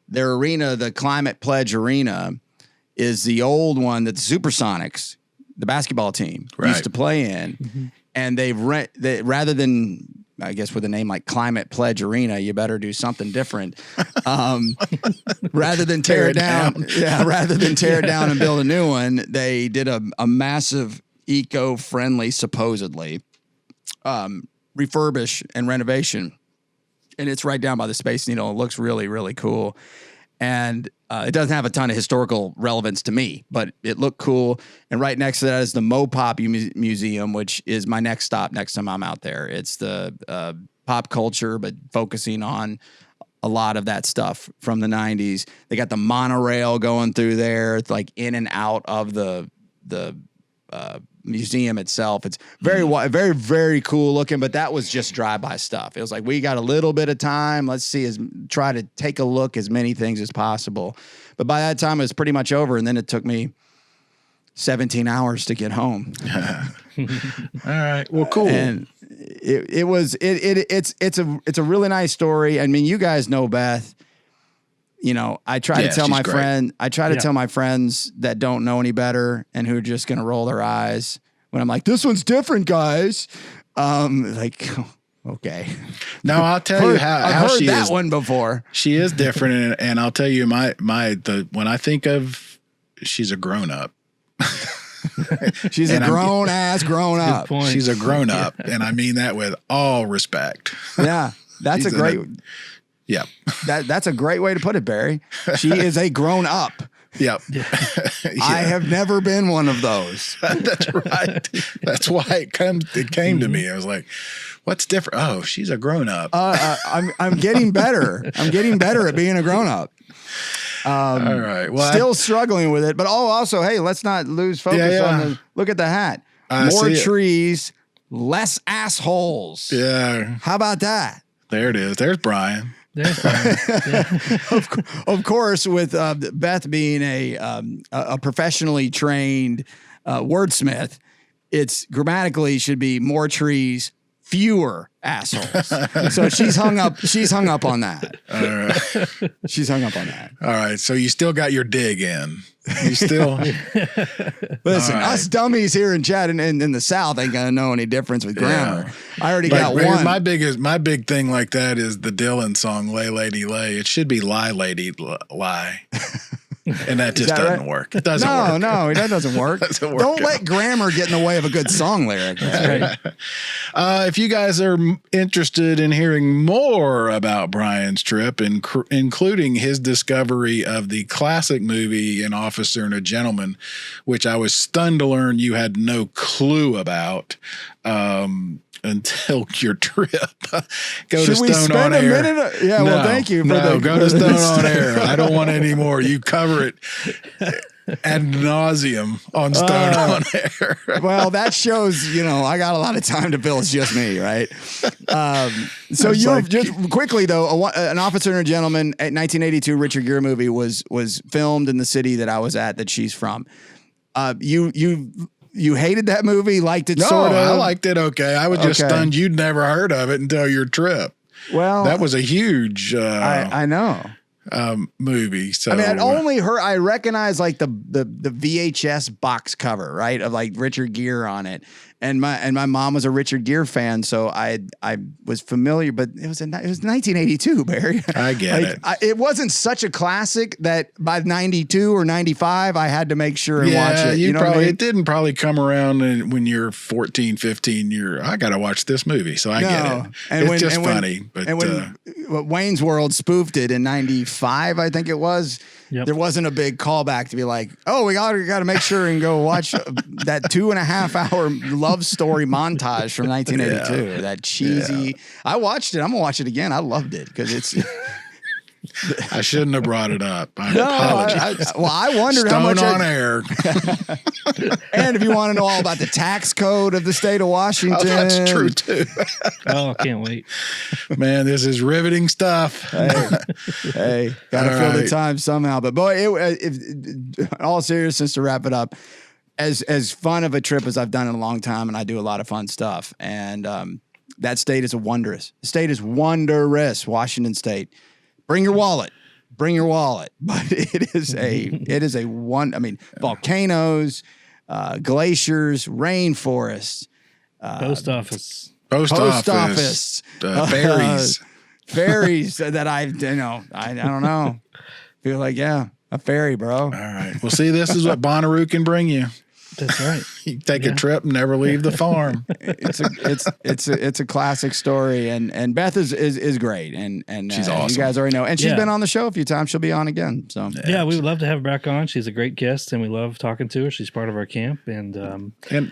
their arena, the Climate Pledge Arena, is the old one that the Supersonics, the basketball team, used to play in. Mm-hmm. And rather than, I guess, with a name like Climate Pledge Arena, you better do something different. Rather than tear it down. Yeah, rather than tear it down and build a new one, they did a massive eco-friendly, supposedly, refurbish and renovation. And it's right down by the Space Needle. It looks really, really cool. And it doesn't have a ton of historical relevance to me, but it looked cool. And right next to that is the Mopop Museum, which is my next stop next time I'm out there. It's the pop culture, but focusing on a lot of that stuff from the 90s. They got the monorail going through there. It's like in and out of the museum itself. It's very, very, very cool looking, but that was just drive-by stuff. It was like, we got a little bit of time. Let's try to take a look as many things as possible. But by that time, it was pretty much over, and then it took me 17 hours to get home. All right. Well, cool. And it's a really nice story. I mean, you guys know Beth. I try to tell tell my friends that don't know any better and who are just going to roll their eyes when I'm like, this one's different, guys. Like, okay. No, I'll tell you how I've she heard that is. one before. She is different. And I'll tell you when I think of, she's a grown up. She's a grown up. She's a grown up. And I mean that with all respect. Yeah. That's a great. Yeah. That's a great way to put it, Barry. She is a grown up. Yep. Yeah. I have never been one of those. That's right. That's why it came to me. I was like, what's different? Oh, she's a grown up. I'm getting better. I'm getting better at being a grown up. All right. Well, still struggling with it, but also, hey, let's not lose focus on look at the hat. More trees, less assholes. Yeah. How about that? There it is. There's Bryan. Of course, with Beth being a professionally trained wordsmith, it's grammatically should be more trees, fewer assholes. So she's hung up on that. All right. She's hung up on that. All right. So you still got your dig in. You still listen. Us dummies here in Chattanooga and in the South ain't gonna know any difference with grammar. Yeah. I already got one. My big thing like that is the Dylan song "Lay Lady Lay." It should be "Lie Lady Lie," and that just doesn't work. It doesn't work. No, that doesn't work. Don't let grammar get in the way of a good song lyric. Right? If you guys are interested in hearing more about Bryan's trip, including his discovery of the classic movie An Officer and a Gentleman, which I was stunned to learn you had no clue about until your trip, go to Stone on Air. Yeah, well, thank you. Go to Stone on Air. I don't want any more. You cover it ad nauseum on Stone on Air. Well, that shows, I got a lot of time to fill. It's just me, right? So just quickly though, An Officer and a Gentleman, 1982 Richard Gere movie was filmed in the city that I was at, that she's from. You hated that movie, liked it sort of? No, I liked it okay. I was just stunned you'd never heard of it until your trip. Well, that was a huge I know. Movie. So I mean, I recognize like the VHS box cover, right, of like Richard Gere on it, and my mom was a Richard Gere fan, so I was familiar. But it was 1982, Barry. I get it. It wasn't such a classic that by 92 or 95 I had to make sure and watch it. It didn't probably come around when you're 14, 15. I got to watch this movie, so I get it. And it's just funny. But when Wayne's World spoofed it in 95, I think it was. Yep. There wasn't a big callback to be like, oh, we got to make sure and go watch that 2.5 hour love story montage from 1982. Yeah. That cheesy. Yeah. I watched it. I'm gonna watch it again. I loved it because it's. I shouldn't have brought it up. I apologize. I wondered how much on air. And if you want to know all about the tax code of the state of Washington, that's true too. Oh, I can't wait, man! This is riveting stuff. Hey, gotta fill the time somehow. But boy, in all seriousness, to wrap it up, as fun of a trip as I've done in a long time, and I do a lot of fun stuff, and that state is wondrous. The state is wondrous. Washington State. Bring your wallet, but it is a one. I mean, volcanoes, glaciers, rainforests, post office, ferries that I don't know. Feel like a ferry, bro. All right. Well, see, this is what Bonnaroo can bring you. That's right. You take a trip and never leave the farm. It's a classic story, and Beth is great, and she's awesome. You guys already know, and she's been on the show a few times. She'll be on again. So yeah, we would love to have her back on. She's a great guest, and we love talking to her. She's part of our camp, and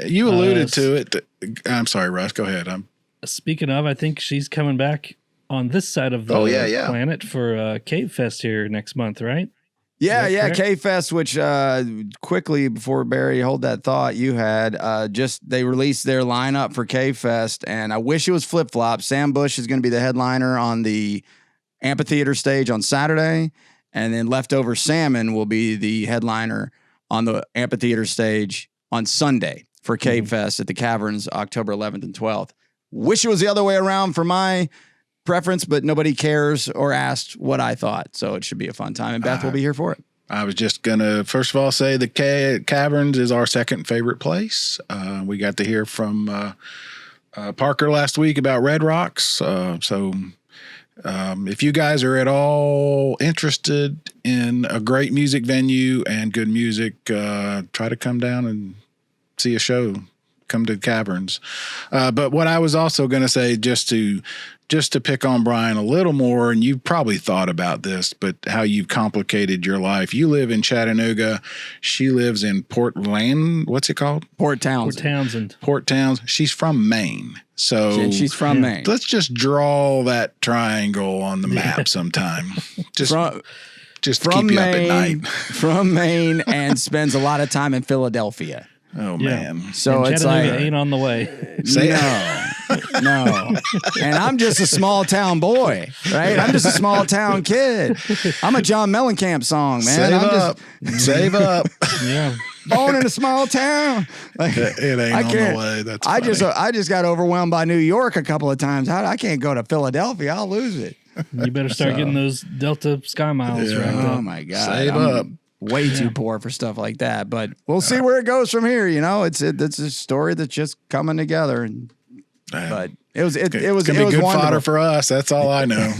you alluded to it. I'm sorry, Russ. Go ahead. Speaking of, I think she's coming back on this side of the planet for CaveFest here next month, right? Yeah, CaveFest, which quickly before Barry, hold that thought you had, they released their lineup for CaveFest, and I wish it was flip-flop. Sam Bush is going to be the headliner on the amphitheater stage on Saturday, and then Leftover Salmon will be the headliner on the amphitheater stage on Sunday for CaveFest at the Caverns, October 11th and 12th. Wish it was the other way around for my preference, but nobody cares or asked what I thought, so it should be a fun time, and Beth will be here for it. I was just gonna first of all say the Caverns is our second favorite place. We got to hear from Parker last week about Red Rocks, so if you guys are at all interested in a great music venue and good music, try to come down and see a show. Come to the Caverns. But what I was also going to say, just to pick on Bryan a little more, and you've probably thought about this, but how you've complicated your life. You live in Chattanooga. She lives in Portland. What's it called? Port Townsend. Port Townsend. She's from Maine. So she's from Maine. Let's just draw that triangle on the map sometime. Just to keep you up at night. From Maine, and spends a lot of time in Philadelphia. Oh man! So and it's Chattanooga like ain't on the way. No. And I'm just a small town boy, right? I'm just a small town kid. I'm a John Mellencamp song, man. Save up. Yeah. Born in a small town. Like, It ain't I on can't. the way. That's I funny. just got overwhelmed by New York a couple of times. I can't go to Philadelphia. I'll lose it. You better start getting those Delta Sky Miles Yeah. racked Oh up. my God. Save I'm up. way too poor for stuff like that, but we'll see where it goes from here. You know, it's a story that's just coming together, and but it was It's good fodder wonderful. for us. That's all I know.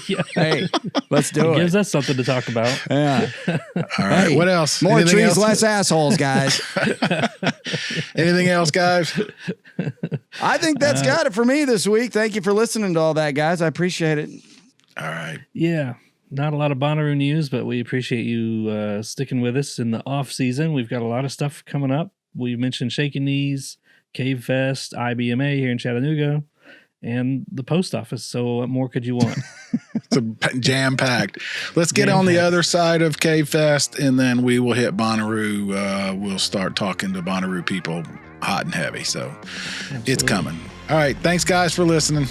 Yeah. Hey, let's do It gives it. us something to talk about. Yeah. All right. Hey, What else? More Anything trees, else? less assholes, guys. Anything else, guys? I think that's got it for me this week. Thank you for listening to all that, guys. I appreciate it. All right. Yeah. Not a lot of Bonnaroo news, but we appreciate you sticking with us in the off season. We've got a lot of stuff coming up. We mentioned Shaky Knees, CaveFest, IBMA here in Chattanooga, and the post office. So what more could you want? It's jam packed. Let's get on the other side of CaveFest, and then we will hit Bonnaroo. We'll start talking to Bonnaroo people hot and heavy. So it's coming. All right. Thanks, guys, for listening.